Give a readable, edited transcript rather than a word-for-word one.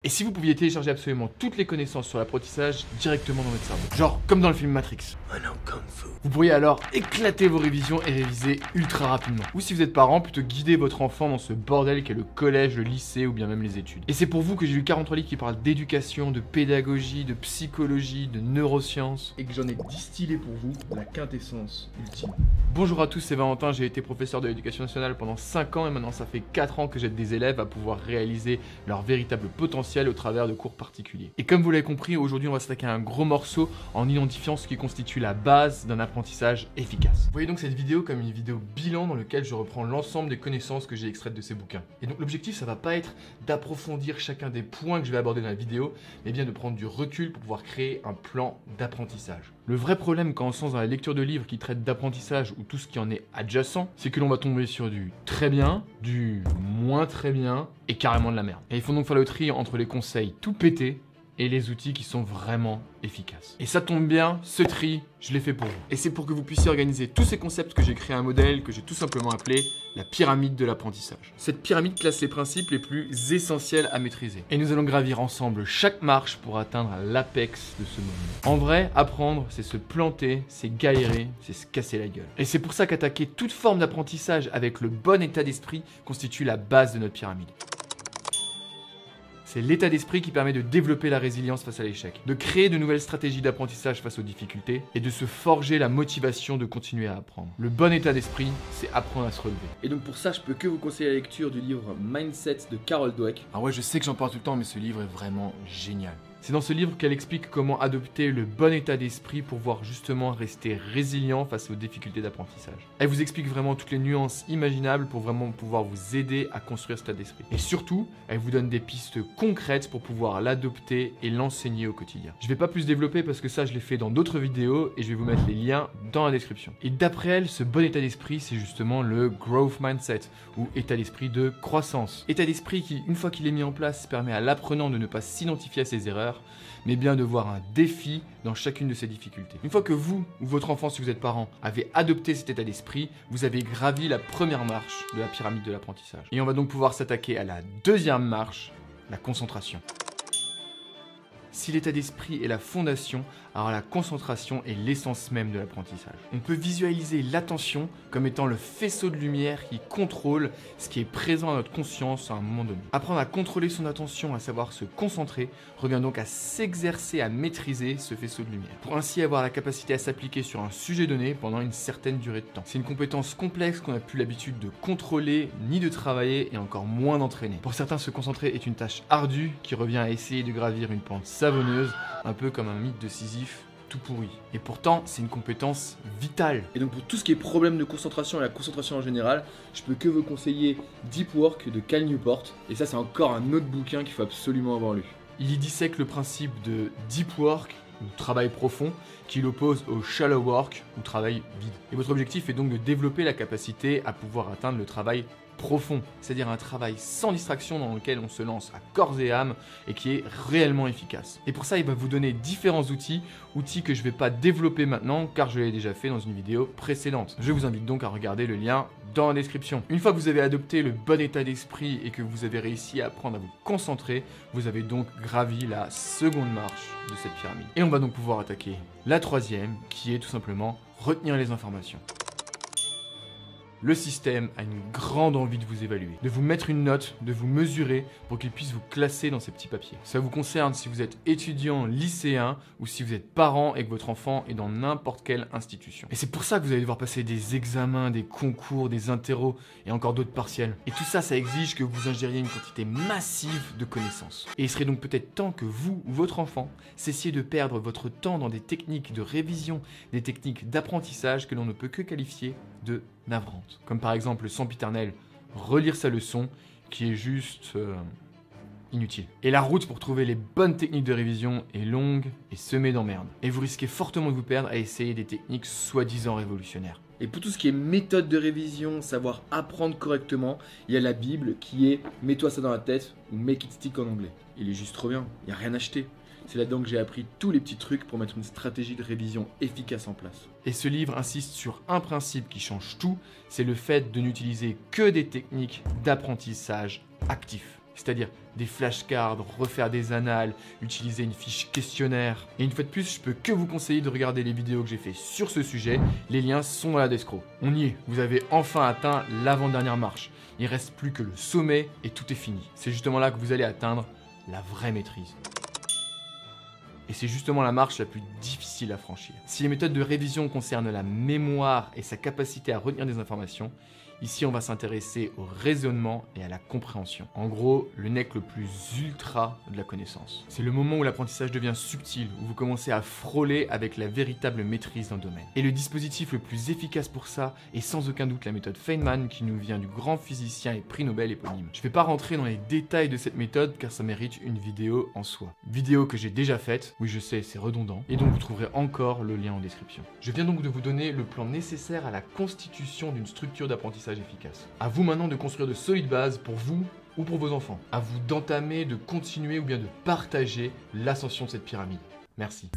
Et si vous pouviez télécharger absolument toutes les connaissances sur l'apprentissage directement dans votre cerveau, genre comme dans le film Matrix, vous pourriez alors éclater vos révisions et réviser ultra rapidement. Ou si vous êtes parent, plutôt guider votre enfant dans ce bordel qu'est le collège, le lycée ou bien même les études. Et c'est pour vous que j'ai lu 43 livres qui parlent d'éducation, de pédagogie, de psychologie, de neurosciences, et que j'en ai distillé pour vous la quintessence ultime. Bonjour à tous, c'est Valentin, j'ai été professeur de l'éducation nationale pendant 5 ans et maintenant ça fait 4 ans que j'aide des élèves à pouvoir réaliser leur véritable potentiel au travers de cours particuliers. Et comme vous l'avez compris, aujourd'hui on va s'attaquer à un gros morceau en identifiant ce qui constitue la base d'un apprentissage efficace. Vous voyez donc cette vidéo comme une vidéo bilan dans laquelle je reprends l'ensemble des connaissances que j'ai extraites de ces bouquins. Et donc l'objectif ça va pas être d'approfondir chacun des points que je vais aborder dans la vidéo, mais bien de prendre du recul pour pouvoir créer un plan d'apprentissage. Le vrai problème quand on se lance dans la lecture de livres qui traitent d'apprentissage ou tout ce qui en est adjacent, c'est que l'on va tomber sur du très bien, du moins très bien et carrément de la merde. Et il faut donc faire le tri entre les conseils tout pétés et les outils qui sont vraiment efficaces. Et ça tombe bien, ce tri, je l'ai fait pour vous. Et c'est pour que vous puissiez organiser tous ces concepts que j'ai créé un modèle que j'ai tout simplement appelé la pyramide de l'apprentissage. Cette pyramide classe les principes les plus essentiels à maîtriser. Et nous allons gravir ensemble chaque marche pour atteindre l'apex de ce moment. En vrai, apprendre, c'est se planter, c'est galérer, c'est se casser la gueule. Et c'est pour ça qu'attaquer toute forme d'apprentissage avec le bon état d'esprit constitue la base de notre pyramide. C'est l'état d'esprit qui permet de développer la résilience face à l'échec, de créer de nouvelles stratégies d'apprentissage face aux difficultés et de se forger la motivation de continuer à apprendre. Le bon état d'esprit, c'est apprendre à se relever. Et donc pour ça, je peux que vous conseiller la lecture du livre Mindset de Carol Dweck. Ah ouais, je sais que j'en parle tout le temps, mais ce livre est vraiment génial. C'est dans ce livre qu'elle explique comment adopter le bon état d'esprit pour pouvoir justement rester résilient face aux difficultés d'apprentissage. Elle vous explique vraiment toutes les nuances imaginables pour vraiment pouvoir vous aider à construire cet état d'esprit. Et surtout, elle vous donne des pistes concrètes pour pouvoir l'adopter et l'enseigner au quotidien. Je vais pas plus développer parce que ça je l'ai fait dans d'autres vidéos et je vais vous mettre les liens dans la description. Et d'après elle, ce bon état d'esprit, c'est justement le growth mindset ou état d'esprit de croissance. État d'esprit qui, une fois qu'il est mis en place, permet à l'apprenant de ne pas s'identifier à ses erreurs, mais bien de voir un défi dans chacune de ces difficultés. Une fois que vous ou votre enfant, si vous êtes parent, avez adopté cet état d'esprit, vous avez gravi la première marche de la pyramide de l'apprentissage. Et on va donc pouvoir s'attaquer à la deuxième marche, la concentration. Si l'état d'esprit est la fondation, alors la concentration est l'essence même de l'apprentissage. On peut visualiser l'attention comme étant le faisceau de lumière qui contrôle ce qui est présent à notre conscience à un moment donné. Apprendre à contrôler son attention, à savoir se concentrer, revient donc à s'exercer à maîtriser ce faisceau de lumière, pour ainsi avoir la capacité à s'appliquer sur un sujet donné pendant une certaine durée de temps. C'est une compétence complexe qu'on n'a plus l'habitude de contrôler, ni de travailler, et encore moins d'entraîner. Pour certains, se concentrer est une tâche ardue qui revient à essayer de gravir une pente savonneuse, un peu comme un mythe de Sisyphe tout pourri. Et pourtant, c'est une compétence vitale. Et donc pour tout ce qui est problème de concentration et la concentration en général, je peux que vous conseiller Deep Work de Cal Newport. Et ça, c'est encore un autre bouquin qu'il faut absolument avoir lu. Il y dissèque le principe de deep work, ou travail profond, qui l'oppose au shallow work, ou travail vide. Et votre objectif est donc de développer la capacité à pouvoir atteindre le travail profond, c'est-à-dire un travail sans distraction dans lequel on se lance à corps et âme et qui est réellement efficace. Et pour ça, il va vous donner différents outils que je ne vais pas développer maintenant car je l'ai déjà fait dans une vidéo précédente. Je vous invite donc à regarder le lien dans la description. Une fois que vous avez adopté le bon état d'esprit et que vous avez réussi à apprendre à vous concentrer, vous avez donc gravi la seconde marche de cette pyramide. Et on va donc pouvoir attaquer la troisième qui est tout simplement retenir les informations. Le système a une grande envie de vous évaluer, de vous mettre une note, de vous mesurer pour qu'il puisse vous classer dans ces petits papiers. Ça vous concerne si vous êtes étudiant, lycéen ou si vous êtes parent et que votre enfant est dans n'importe quelle institution. Et c'est pour ça que vous allez devoir passer des examens, des concours, des interros et encore d'autres partiels. Et tout ça, ça exige que vous ingériez une quantité massive de connaissances. Et il serait donc peut-être temps que vous ou votre enfant cessiez de perdre votre temps dans des techniques de révision, des techniques d'apprentissage que l'on ne peut que qualifier de navrantes. Comme par exemple le sempiternel relire sa leçon qui est juste inutile. Et la route pour trouver les bonnes techniques de révision est longue et semée d'emmerdes. Et vous risquez fortement de vous perdre à essayer des techniques soi-disant révolutionnaires. Et pour tout ce qui est méthode de révision, savoir apprendre correctement, il y a la Bible qui est « Mets-toi ça dans la tête » ou « Make it stick » en anglais. Il est juste trop bien, il n'y a rien à acheter. C'est là-dedans que j'ai appris tous les petits trucs pour mettre une stratégie de révision efficace en place. Et ce livre insiste sur un principe qui change tout, c'est le fait de n'utiliser que des techniques d'apprentissage actif. c'est-à-dire des flashcards, refaire des annales, utiliser une fiche questionnaire. Et une fois de plus, je peux que vous conseiller de regarder les vidéos que j'ai fait sur ce sujet, les liens sont dans la description. On y est, vous avez enfin atteint l'avant-dernière marche. Il reste plus que le sommet et tout est fini. C'est justement là que vous allez atteindre la vraie maîtrise. Et c'est justement la marche la plus difficile à franchir. Si les méthodes de révision concernent la mémoire et sa capacité à retenir des informations, ici on va s'intéresser au raisonnement et à la compréhension. En gros, le nec le plus ultra de la connaissance. C'est le moment où l'apprentissage devient subtil, où vous commencez à frôler avec la véritable maîtrise d'un domaine. Et le dispositif le plus efficace pour ça est sans aucun doute la méthode Feynman qui nous vient du grand physicien et prix Nobel éponyme. Je ne vais pas rentrer dans les détails de cette méthode car ça mérite une vidéo en soi. Vidéo que j'ai déjà faite, oui je sais c'est redondant, et dont vous trouverez encore le lien en description. Je viens donc de vous donner le plan nécessaire à la constitution d'une structure d'apprentissage efficace. À vous maintenant de construire de solides bases pour vous ou pour vos enfants. À vous d'entamer, de continuer ou bien de partager l'ascension de cette pyramide. Merci.